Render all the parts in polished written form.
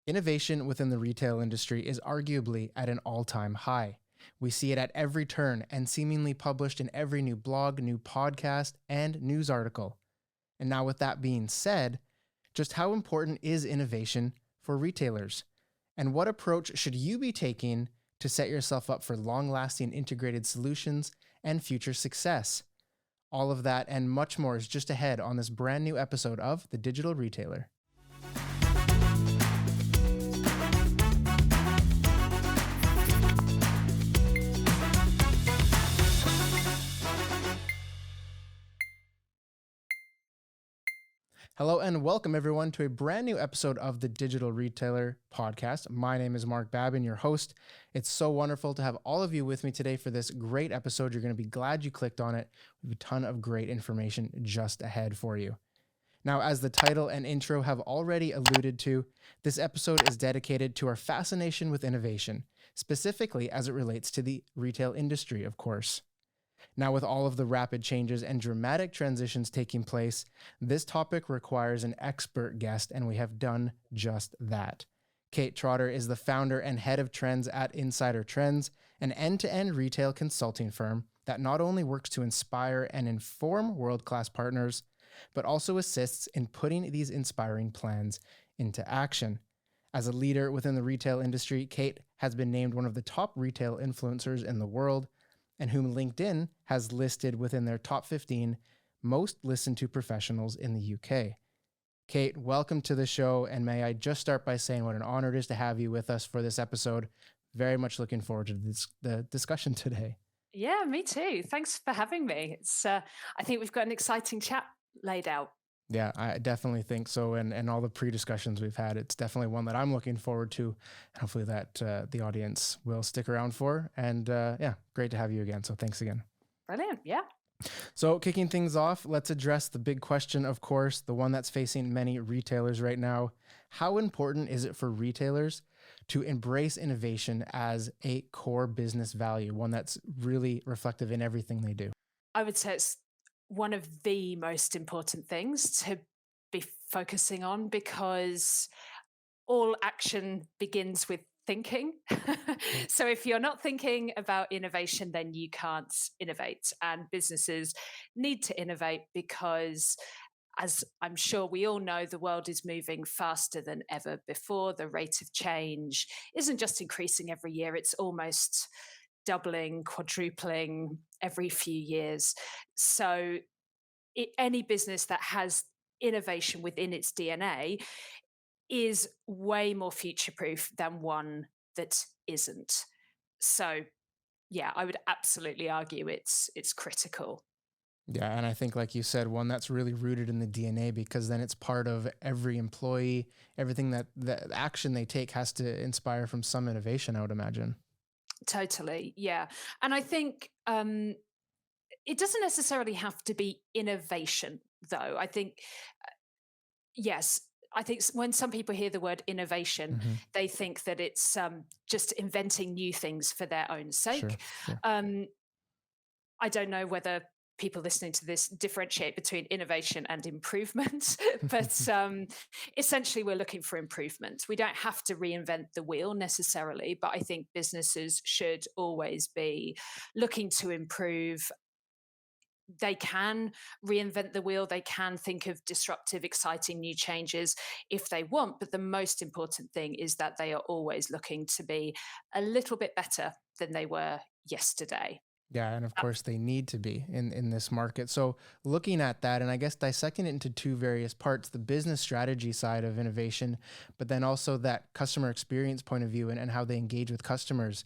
Innovation within the retail industry is arguably at an all time high. We see it at every turn and seemingly published in every new blog, new podcast, and news article. And now, with that being said, just how important is innovation for retailers? And what approach should you be taking to set yourself up for long lasting integrated solutions and future success? All of that and much more is just ahead on this brand new episode of The Digital Retailer. Hello and welcome everyone to a brand new episode of the Digital Retailer podcast. My name is Mark Babin, your host. It's so wonderful to have all of you with me today for this great episode. You're going to be glad you clicked on it. We have a ton of great information just ahead for you. Now, as the title and intro have already alluded to, this episode is dedicated to our fascination with innovation, specifically as it relates to the retail industry, of course. Now, with all of the rapid changes and dramatic transitions taking place, this topic requires an expert guest, and we have done just that. Kate Trotter is the founder and head of trends at Insider Trends, an end-to-end retail consulting firm that not only works to inspire and inform world-class partners, but also assists in putting these inspiring plans into action. As a leader within the retail industry, Kate has been named one of the top retail influencers in the world, and whom LinkedIn has listed within their top 15 most listened to professionals in the UK. Kate, welcome to the show, and may I just start by saying what an honor it is to have you with us for this episode. Very much looking forward to the discussion today. Yeah, me too. Thanks for having me. I think we've got an exciting chat laid out. Yeah, I definitely think so. And all the pre-discussions we've had, it's definitely one that I'm looking forward to. Hopefully that the audience will stick around for. And yeah, great to have you again. So thanks again. Brilliant. Yeah. So kicking things off, let's address the big question, of course, the one that's facing many retailers right now. How important is it for retailers to embrace innovation as a core business value, one that's really reflective in everything they do? I would say it's one of the most important things to be focusing on, because all action begins with thinking. So if you're not thinking about innovation, then you can't innovate. And businesses need to innovate because, as I'm sure we all know, the world is moving faster than ever before. The rate of change isn't just increasing every year, it's almost doubling, quadrupling every few years. So any business that has innovation within its DNA is way more future proof than one that isn't. So yeah, I would absolutely argue it's critical. Yeah, and I think, like you said, one that's really rooted in the DNA, because then it's part of every employee. Everything that the action they take has to inspire from some innovation, I would imagine. Totally, yeah. And I think it doesn't necessarily have to be innovation, though. I think, yes, I think when some people hear the word innovation, they think that it's just inventing new things for their own sake. Sure. I don't know whether people listening to this differentiate between innovation and improvement, but essentially we're looking for improvement. We don't have to reinvent the wheel necessarily, but I think businesses should always be looking to improve. They can reinvent the wheel. They can think of disruptive, exciting new changes if they want. But the most important thing is that they are always looking to be a little bit better than they were yesterday. Yeah, and of course they need to be in this market. So looking at that, and I guess dissecting it into two various parts, the business strategy side of innovation, but then also that customer experience point of view and how they engage with customers.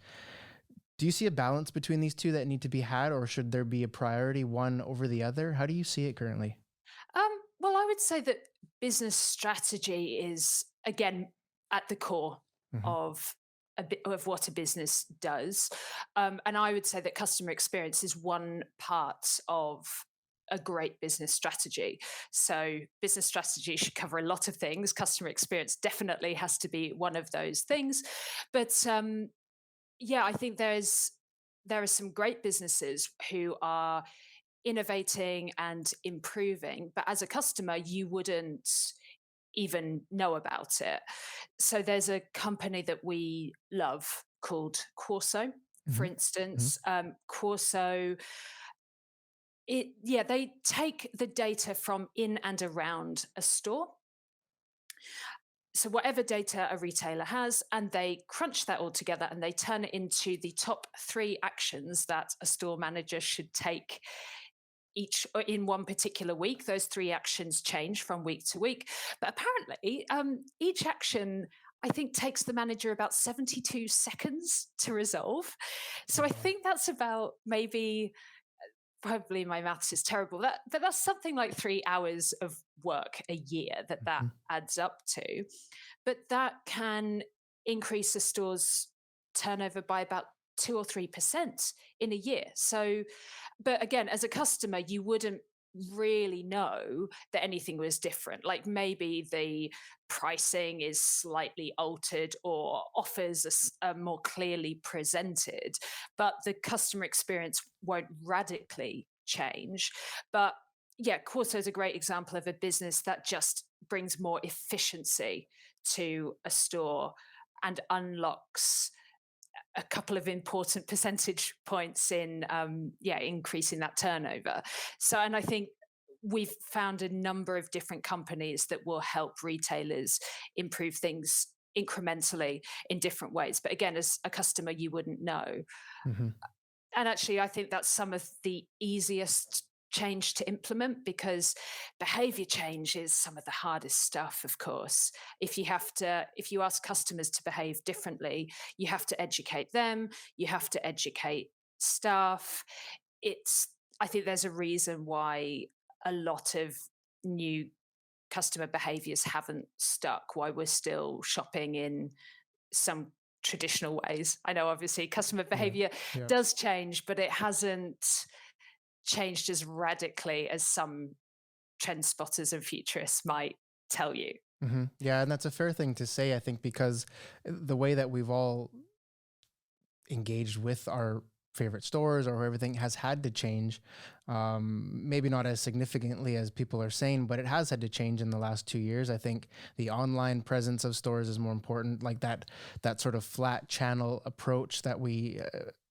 Do you see a balance between these two that need to be had, or should there be a priority one over the other? How do you see it currently? Well, I would say that business strategy is, again, at the core of a bit of what a business does. And I would say that customer experience is one part of a great business strategy. So business strategy should cover a lot of things. Customer experience definitely has to be one of those things. But yeah, I think there are some great businesses who are innovating and improving, but as a customer, you wouldn't even know about it. So there's a company that we love called Corso, for Hmm. Hmm. instance. Corso, they take the data from in and around a store. So whatever data a retailer has, and they crunch that all together and they turn it into the top 3 actions that a store manager should take each in one particular week. Those 3 actions change from week to week, but apparently each action, I think, takes the manager about 72 seconds to resolve. So Oh, I wow. think that's about, maybe, probably my maths is terrible, but that's something like 3 hours of work a year that Mhm. adds up to. But that can increase a store's turnover by about 2 or 3% in a year. So, but again, as a customer, you wouldn't really know that anything was different. Like maybe the pricing is slightly altered or offers are more clearly presented, but the customer experience won't radically change. But yeah, Corso is a great example of a business that just brings more efficiency to a store and unlocks a couple of important percentage points in increasing that turnover. So, and I think we've found a number of different companies that will help retailers improve things incrementally in different ways. But again, as a customer, you wouldn't know. Mhm. And actually, I think that's some of the easiest change to implement, because behavior change is some of the hardest stuff, of course. If you ask customers to behave differently, you have to educate them, you have to educate staff. It's I think there's a reason why a lot of new customer behaviors haven't stuck, why we're still shopping in some traditional ways. I know obviously customer Yeah. behavior Yeah. does change, but it hasn't changed as radically as some trend spotters and futurists might tell you. Yeah, and that's a fair thing to say, I think, because the way that we've all engaged with our favorite stores or everything has had to change. Maybe not as significantly as people are saying, but it has had to change in the last 2 years. I think the online presence of stores is more important, like that sort of flat channel approach that we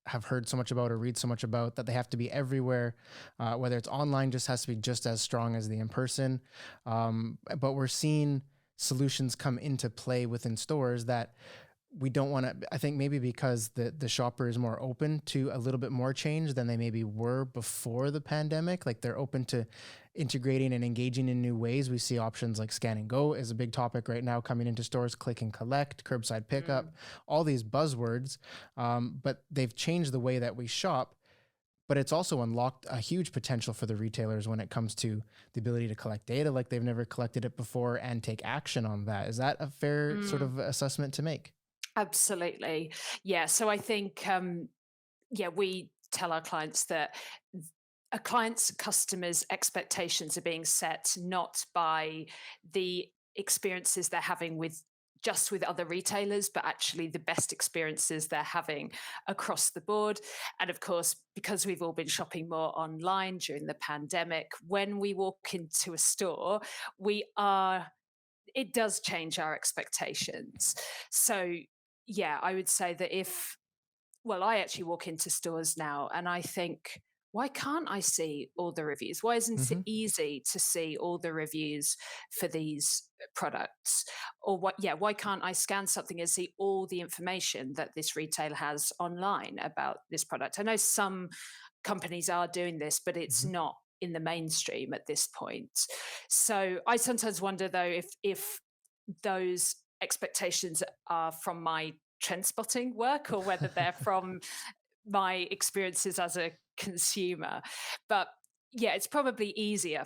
have heard so much about or read so much about, that they have to be everywhere. Whether it's online, just has to be just as strong as the in person. But we're seeing solutions come into play within stores that we don't want to. I think maybe because the shopper is more open to a little bit more change than they maybe were before the pandemic. Like they're open to integrating and engaging in new ways. We see options like scan and go is a big topic right now coming into stores, click and collect, curbside Mm. pickup, all these buzzwords. But they've changed the way that we shop. But it's also unlocked a huge potential for the retailers when it comes to the ability to collect data like they've never collected it before and take action on that. Is that a fair sort Mm. of assessment to make? Absolutely. Yeah. So I think, we tell our clients that a client's customers' expectations are being set not by the experiences they're having with other retailers, but actually the best experiences they're having across the board. And of course, because we've all been shopping more online during the pandemic, when we walk into a store, we are it does change our expectations. So, yeah, I would say that I actually walk into stores now and I think, why can't I see all the reviews? Why isn't it Hmm. easy to see all the reviews for these products? Or why can't I scan something and see all the information that this retailer has online about this product? I know some companies are doing this, but it's Hmm. not in the mainstream at this point. So I sometimes wonder though if those expectations are from my trend spotting work or whether they're from my experiences as a consumer. But yeah, it's probably easier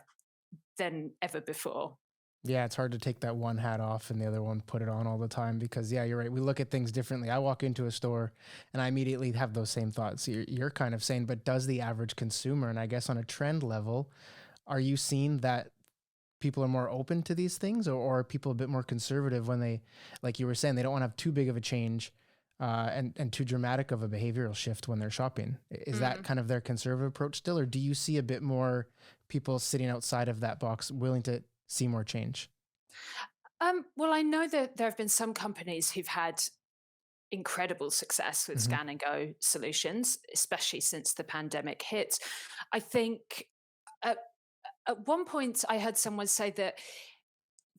than ever before. Yeah, it's hard to take that one hat off and the other one put it on all the time because, yeah, you're right. We look at things differently. I walk into a store and I immediately have those same thoughts. You're kind of saying, but does the average consumer, and I guess on a trend level, are you seeing that people are more open to these things, or are people a bit more conservative when they, like you were saying, they don't want to have too big of a change and too dramatic of a behavioral shift when they're shopping? Is that Mm. kind of their conservative approach still, or do you see a bit more people sitting outside of that box willing to see more change? Well, I know that there have been some companies who've had incredible success with Hmm. scan and go solutions, especially since the pandemic hit. I think at, at one point I heard someone say that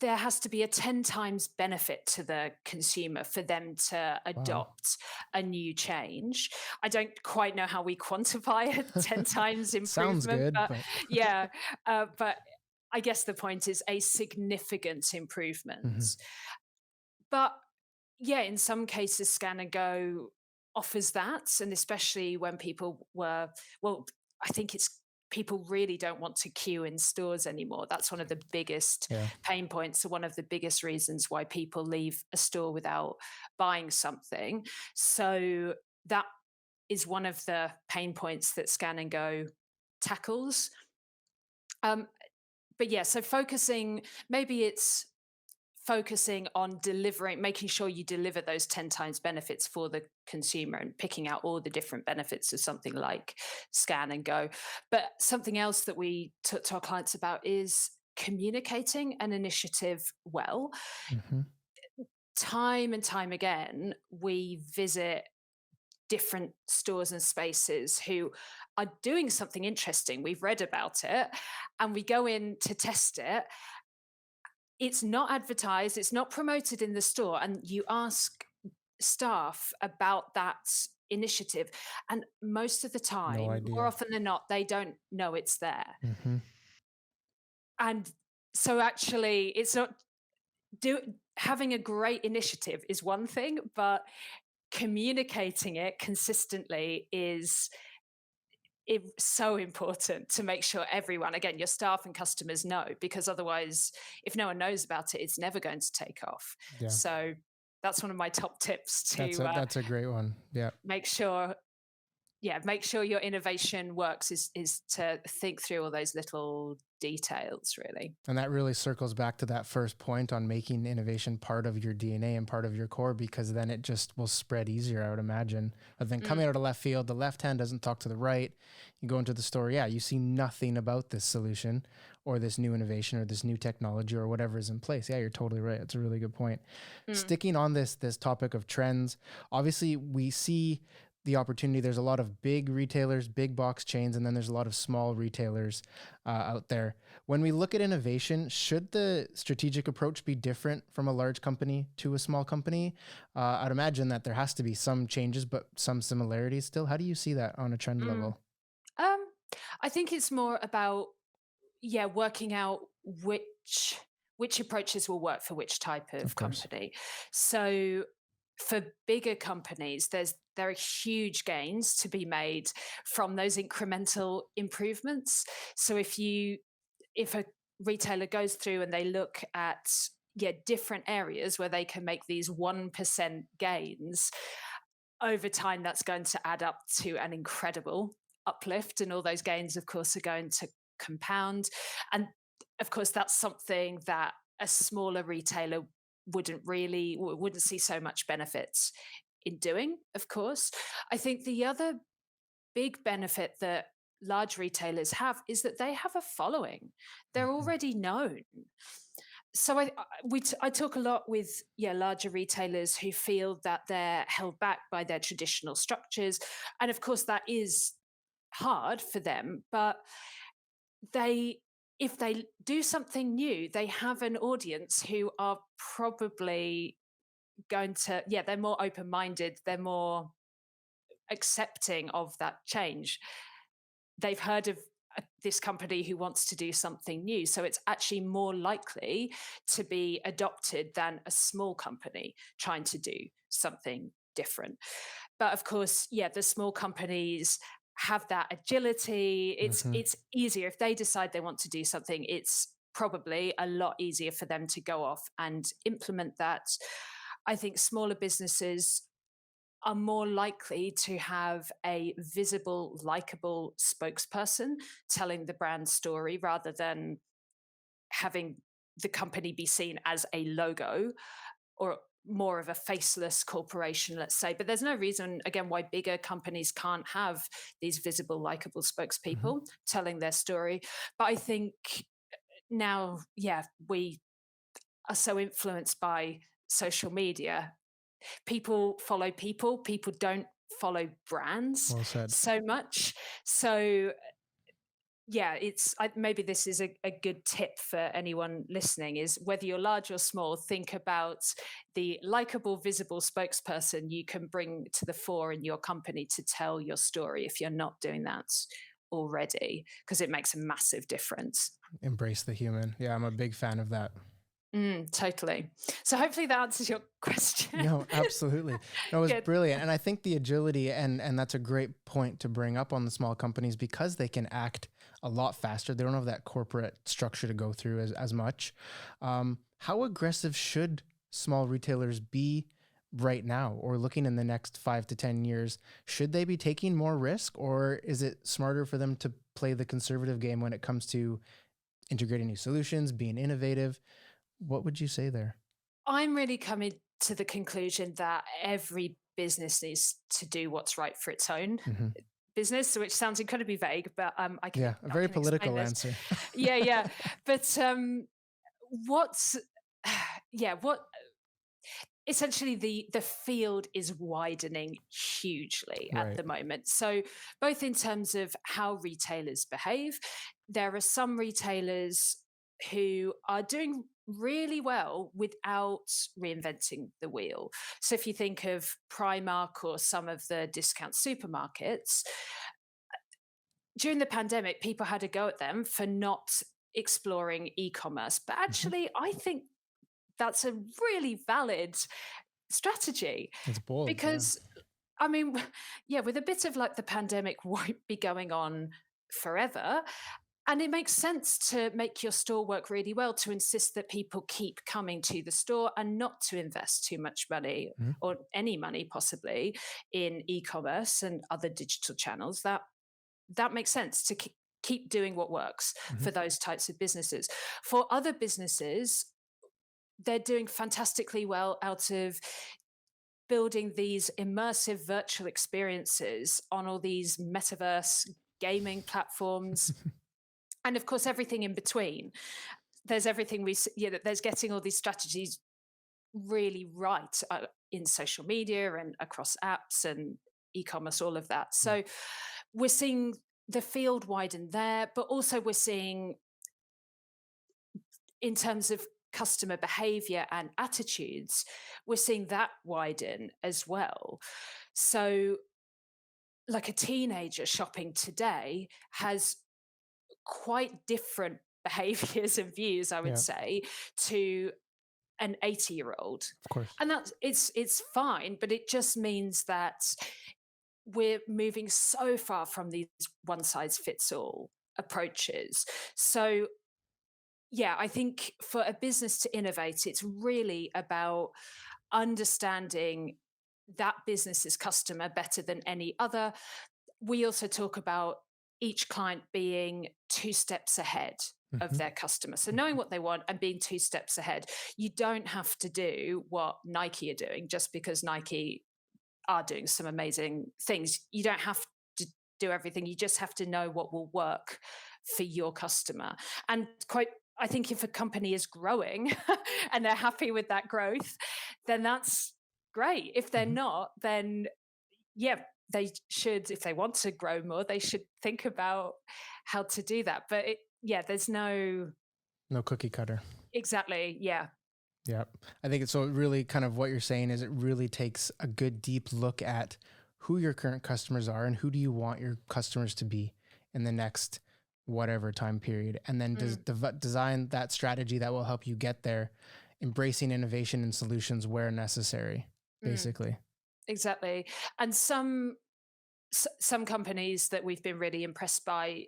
there has to be a 10 times benefit to the consumer for them to Wow. adopt a new change. I don't quite know how we quantify a 10 times Sounds improvement, good, but but yeah, but I guess the point is a significant Mhm. improvement. But yeah, in some cases, Scan and Go offers that. And especially when people were, well, I think it's people really don't want to queue in stores anymore. That's one of the biggest Yeah. pain points. So one of the biggest reasons why people leave a store without buying something. So that is one of the pain points that Scan and Go tackles. Um, but yeah, so maybe it's focusing on delivering, making sure you deliver those 10 times benefits for the consumer and picking out all the different benefits of something like scan and go. But something else that we talk to our clients about is communicating an initiative well. Hmm. Time and time again, we visit different stores and spaces who are doing something interesting. We've read about it and we go in to test it. It's not advertised, it's not promoted in the store, and you ask staff about that initiative, and most of the No time, more idea. often than not, they don't know it's there. Hmm. And so actually it's not do having a great initiative is one thing, but communicating it consistently is so important to make sure everyone, again, your staff and customers know, because otherwise, if no one knows about it, it's never going to take off. Yeah. So that's one of my top tips to That's a great one. Yeah. make sure, yeah, make sure your innovation works is to think through all those little details, really. And that really circles back to that first point on making innovation part of your DNA and part of your core, because then it just will spread easier, I would imagine. But then coming Mm, out of left field, the left hand doesn't talk to the right. You go into the store, yeah, you see nothing about this solution or this new innovation or this new technology or whatever is in place. Yeah, you're totally right. It's a really good point. mm, Sticking on this topic of trends, obviously we see the opportunity. There's a lot of big retailers, big box chains, and then there's a lot of small retailers out there. When we look at innovation, should the strategic approach be different from a large company to a small company? I'd imagine that there has to be some changes, but some similarities still. How do you see that on a trend mm. level? Um, I think it's more about, yeah, working out which approaches will work for which type Of of course. company. So for bigger companies, there are huge gains to be made from those incremental improvements. So if a retailer goes through and they look at, yeah, different areas where they can make these 1% gains over time, that's going to add up to an incredible uplift, and all those gains, of course, are going to compound. And of course, that's something that a smaller retailer wouldn't see so much benefits in doing. Of course, I think the other big benefit that large retailers have is that they have a following. They're Mhm. already known. So I talk a lot with, yeah, larger retailers who feel that they're held back by their traditional structures, and of course that is hard for them. But they, if they do something new, they have an audience who are probably going to, yeah, they're more open minded, they're more accepting of that change. They've heard of this company who wants to do something new. So it's actually more likely to be adopted than a small company trying to do something different. But of course, yeah, the small companies have that agility. Mhm. It's easier if they decide they want to do something. It's probably a lot easier for them to go off and implement that. I think smaller businesses are more likely to have a visible, likable spokesperson telling the brand story rather than having the company be seen as a logo or more of a faceless corporation, let's say. But there's no reason, again, why bigger companies can't have these visible, likable Mhm. spokespeople telling their story. But I think now, yeah, we are so influenced by social media. People don't follow brands Well said. so much. So yeah, maybe this is a good tip for anyone listening, is whether you're large or small, think about the likable, visible spokesperson you can bring to the fore in your company to tell your story if you're not doing that already, because it makes a massive difference. Embrace the human. Yeah, I'm a big fan of that. Totally. So hopefully that answers your question. No, absolutely. No, it was Good. brilliant. And I think the agility, and that's a great point to bring up on the small companies, because they can act a lot faster. They don't have that corporate structure to go through as much. How aggressive should small retailers be right now, or looking in the next 5 to 10 years? Should they be taking more risk, or is it smarter for them to play the conservative game when it comes to integrating new solutions, being innovative? What would you say there? I'm really coming to the conclusion that every business needs to do what's right for its own Hmm. business, which sounds incredibly vague, but Yeah, a I very can explain political this. answer. Yeah, yeah. But what's yeah, what essentially the field is widening hugely at Right. the moment. So both in terms of how retailers behave, there are some retailers who are doing really well without reinventing the wheel. So if you think of Primark or some of the discount supermarkets, during the pandemic, people had a go at them for not exploring e-commerce. But Hmm. actually, I think that's a really valid strategy, It's bold. Yeah. because I mean, yeah, with a bit of like the pandemic won't be going on forever. And it makes sense to make your store work really well, to insist that people keep coming to the store and not to invest too much money, Mhm. or any money possibly, in e-commerce and other digital channels. That makes sense to keep doing what works Mhm. for those types of businesses. For other businesses, they're doing fantastically well out of building these immersive virtual experiences on all these metaverse gaming platforms, and of course everything in between. There's everything there's getting all these strategies really right, in social media and across apps and e-commerce, all of that. Yeah. So we're seeing the field widen there, but also we're seeing, in terms of customer behavior and attitudes, we're seeing that widen as well. So like a teenager shopping today has quite different behaviors and views, I would Yeah. say, to an 80-year-old. Of course. And it's fine, but it just means that we're moving so far from these one size fits all approaches. So yeah, I think for a business to innovate, it's really about understanding that business's customer better than any other. We also talk about each client being 2 steps ahead of Hmm. their customer. So knowing what they want and being 2 steps ahead. You don't have to do what Nike are doing just because Nike are doing some amazing things. You don't have to do everything. You just have to know what will work for your customer. And I think if a company is growing and they're happy with that growth, then that's great. If they're Hmm. not, then yeah, they should, if they want to grow more, they should think about how to do that. But yeah, there's no, No cookie cutter. exactly, yeah. Yeah. I think it's so really kind of what you're saying is it really takes a good deep look at who your current customers are and who do you want your customers to be in the next whatever time period. And then Mm, design that strategy that will help you get there, embracing innovation and solutions where necessary, mm, basically. exactly. And some companies that we've been really impressed by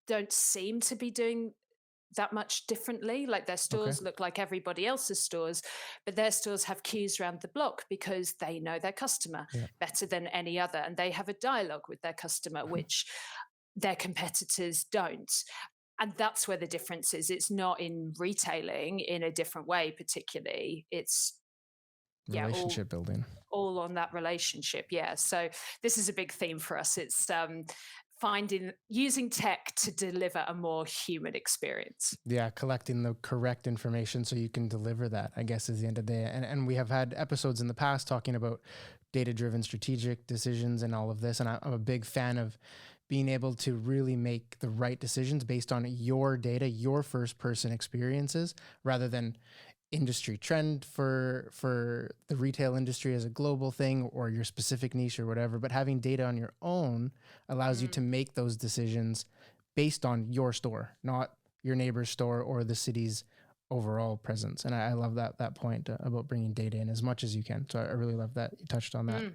don't seem to be doing that much differently. Like their Okay. stores look like everybody else's stores, but their stores have queues around the block because they know their customer Yeah. better than any other. And they have a dialogue with their customer, which their competitors don't. And that's where the difference is. It's not in retailing in a different way, particularly. It's, yeah, Relationship building. all on that relationship. Yeah. So this is a big theme for us. It's using tech to deliver a more human experience. Yeah, collecting the correct information so you can deliver that, I guess, is the end of the day. And we have had episodes in the past talking about data-driven strategic decisions and all of this. And I'm a big fan of being able to really make the right decisions based on your data, your first-person experiences, rather than industry trend for the retail industry as a global thing or your specific niche or whatever. But having data on your own allows you to make those decisions based on your store, not your neighbor's store or the city's overall presence. And I love that point about bringing data in as much as you can. So I really love that you touched on that.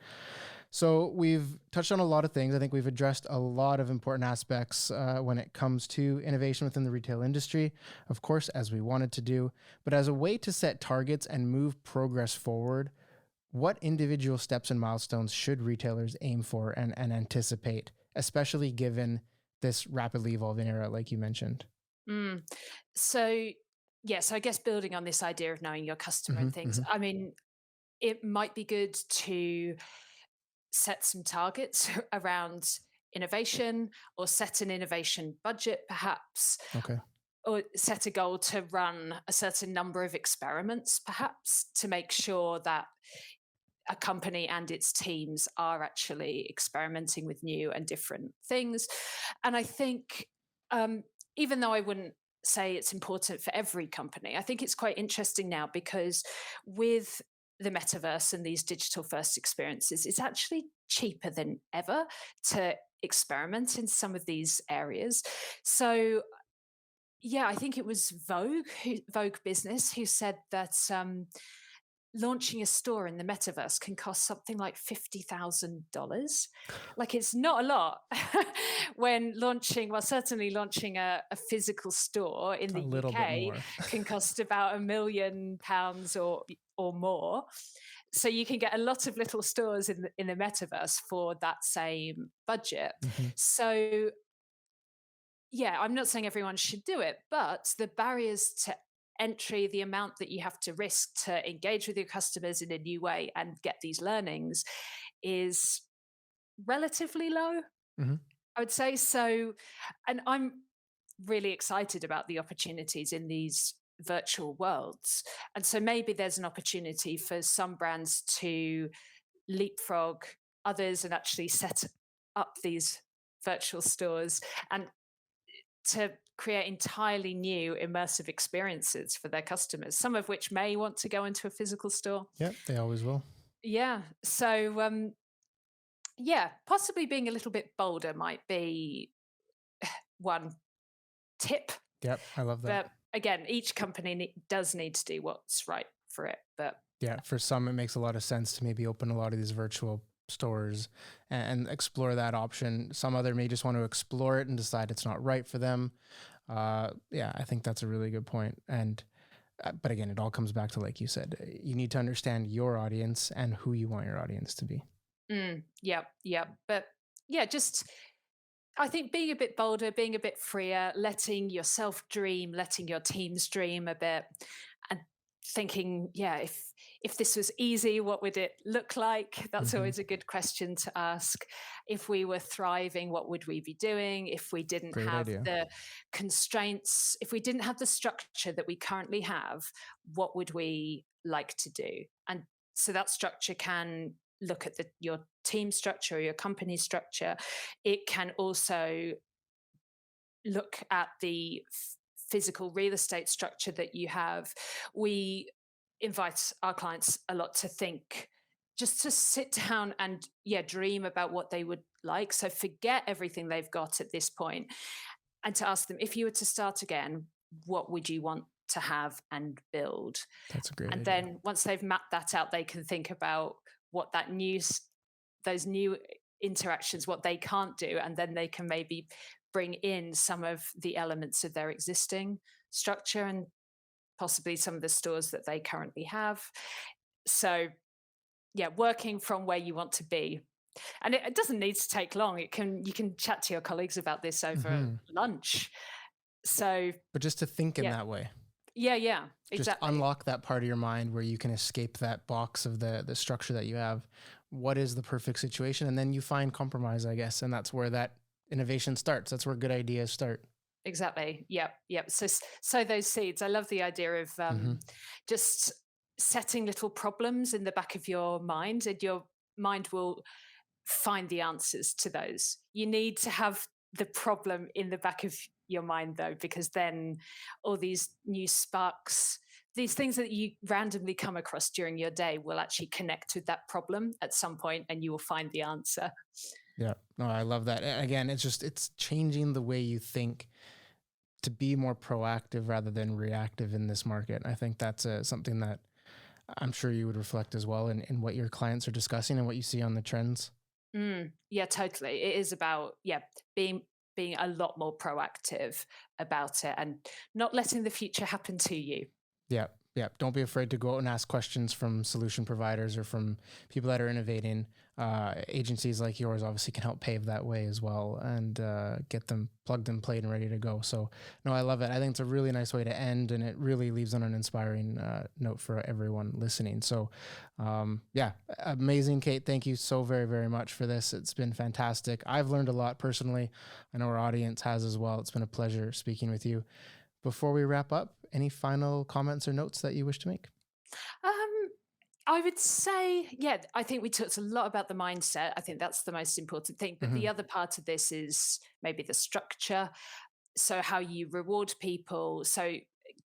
So we've touched on a lot of things. I think we've addressed a lot of important aspects when it comes to innovation within the retail industry, of course, as we wanted to do. But as a way to set targets and move progress forward, what individual steps and milestones should retailers aim for and anticipate, especially given this rapidly evolving era, like you mentioned? So, yes, I guess building on this idea of knowing your customer and things, I mean, it might be good to set some targets around innovation or set an innovation budget, perhaps, Okay. or set a goal to run a certain number of experiments, perhaps, to make sure that a company and its teams are actually experimenting with new and different things. And I think, even though I wouldn't say it's important for every company, I think it's quite interesting now because with the metaverse and these digital first experiences, it's actually cheaper than ever to experiment in some of these areas. So, yeah, I think it was Vogue Business, who said that launching a store in the metaverse can cost something like $50,000. Like, it's not a lot when certainly launching a physical store in A the little bit UK more. can cost about £1 million or more. So you can get a lot of little stores in the metaverse for that same budget. So, yeah, I'm not saying everyone should do it, but the barriers to entry, the amount that you have to risk to engage with your customers in a new way and get these learnings is relatively low, I would say. So, and I'm really excited about the opportunities in these virtual worlds. And so maybe there's an opportunity for some brands to leapfrog others and actually set up these virtual stores and to create entirely new immersive experiences for their customers, some of which may want to go into a physical store. Yep, they always will. Yeah. So, yeah, possibly being a little bit bolder might be one tip. Yep, I love that. But again, each company does need to do what's right for it. But yeah, for some, it makes a lot of sense to maybe open a lot of these virtual stores and explore that option. Some other may just want to explore it and decide it's not right for them. Yeah, I think that's a really good point. And but again, it all comes back to, like you said, you need to understand your audience and who you want your audience to be. Yeah. But yeah, just I think being a bit bolder, being a bit freer, letting yourself dream, letting your teams dream a bit, and thinking, yeah, if this was easy, what would it look like? That's always a good question to ask. If we were thriving, what would we be doing? If we didn't Great have idea. the constraints, if we didn't have the structure that we currently have, what would we like to do? And so that structure can look at your team structure or your company structure. It can also look at the physical real estate structure that you have. We invite our clients a lot to think, just to sit down and dream about what they would like. So forget everything they've got at this point and to ask them, if you were to start again, what would you want to have and build? That's a great and idea. then once they've mapped that out, they can think about what those new interactions, what they can't do, and then they can maybe bring in some of the elements of their existing structure and possibly some of the stores that they currently have. So, yeah, working from where you want to be. And it doesn't need to take long. You can chat to your colleagues about this over lunch. So, but just to think in yeah. that way. Yeah, exactly. Just unlock that part of your mind where you can escape that box of the structure that you have. What is the perfect situation? And then you find compromise, I guess. And that's where that Innovation starts. That's where good ideas start. Exactly. Yep. Yep. So sow those seeds. I love the idea of Hmm. just setting little problems in the back of your mind, and your mind will find the answers to those. You need to have the problem in the back of your mind, though, because then all these new sparks, these things that you randomly come across during your day, will actually connect with that problem at some point, and you will find the answer. Yeah. No, I love that. Again, it's changing the way you think to be more proactive rather than reactive in this market. I think that's something that I'm sure you would reflect as well in what your clients are discussing and what you see on the trends. Yeah, totally. It is about, yeah, being being a lot more proactive about it and not letting the future happen to you. Yeah. Yeah. Don't be afraid to go out and ask questions from solution providers or from people that are innovating. Agencies like yours obviously can help pave that way as well and get them plugged and played and ready to go. So, no, I love it. I think it's a really nice way to end, and it really leaves on an inspiring note for everyone listening. So, yeah, amazing, Kate. Thank you so very, very much for this. It's been fantastic. I've learned a lot personally. I know our audience has as well. It's been a pleasure speaking with you. Before we wrap up, any final comments or notes that you wish to make? Um, I would say, yeah, I think we talked a lot about the mindset. I think that's the most important thing. But the Hmm. other part of this is maybe the structure. So, how you reward people. So,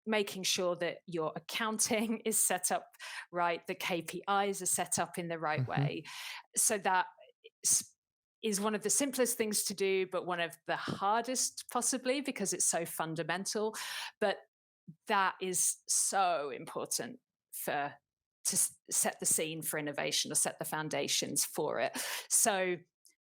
making sure that your accounting is set up right, the KPIs are set up in the right Hmm. way. So, that s- is one of the simplest things to do, but one of the hardest, possibly, because it's so fundamental. But that is so important for set the scene for innovation or set the foundations for it. So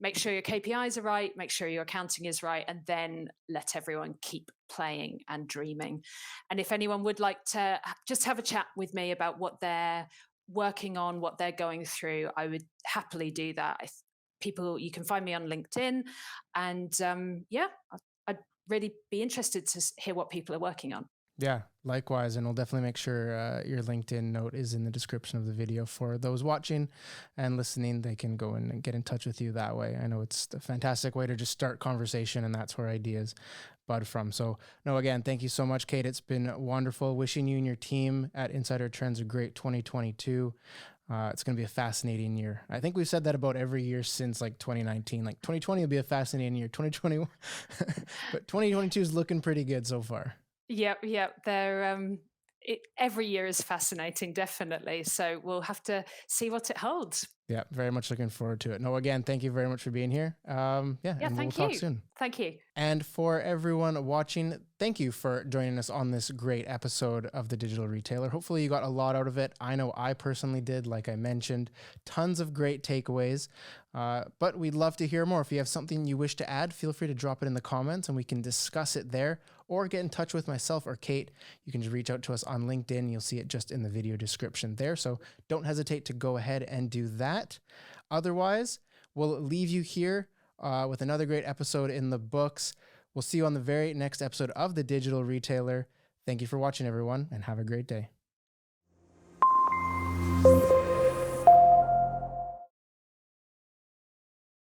make sure your KPIs are right, make sure your accounting is right, and then let everyone keep playing and dreaming. And if anyone would like to just have a chat with me about what they're working on, what they're going through, I would happily do that. People, you can find me on LinkedIn, and yeah, I'd really be interested to hear what people are working on. Yeah, likewise. And we'll definitely make sure your LinkedIn note is in the description of the video for those watching and listening. They can go in and get in touch with you that way. I know it's a fantastic way to just start conversation, and that's where ideas bud from. So, no, again, thank you so much, Kate. It's been wonderful. Wishing you and your team at Insider Trends a great 2022. It's going to be a fascinating year. I think we've said that about every year since like 2019. Like 2020 will be a fascinating year. 2021, but 2022 is looking pretty good so far. Yep, yep. Every year is fascinating, definitely. So we'll have to see what it holds. Yeah, very much looking forward to it. No, again, thank you very much for being here. Yeah, Yeah, and we'll thank talk you. soon. Thank you. And for everyone watching, thank you for joining us on this great episode of The Digital Retailer. Hopefully, you got a lot out of it. I know I personally did, like I mentioned, tons of great takeaways. But we'd love to hear more. If you have something you wish to add, feel free to drop it in the comments and we can discuss it there, or get in touch with myself or Kate. You can just reach out to us on LinkedIn. You'll see it just in the video description there. So don't hesitate to go ahead and do that. Otherwise, we'll leave you here with another great episode in the books. We'll see you on the very next episode of The Digital Retailer. Thank you for watching, everyone, and have a great day.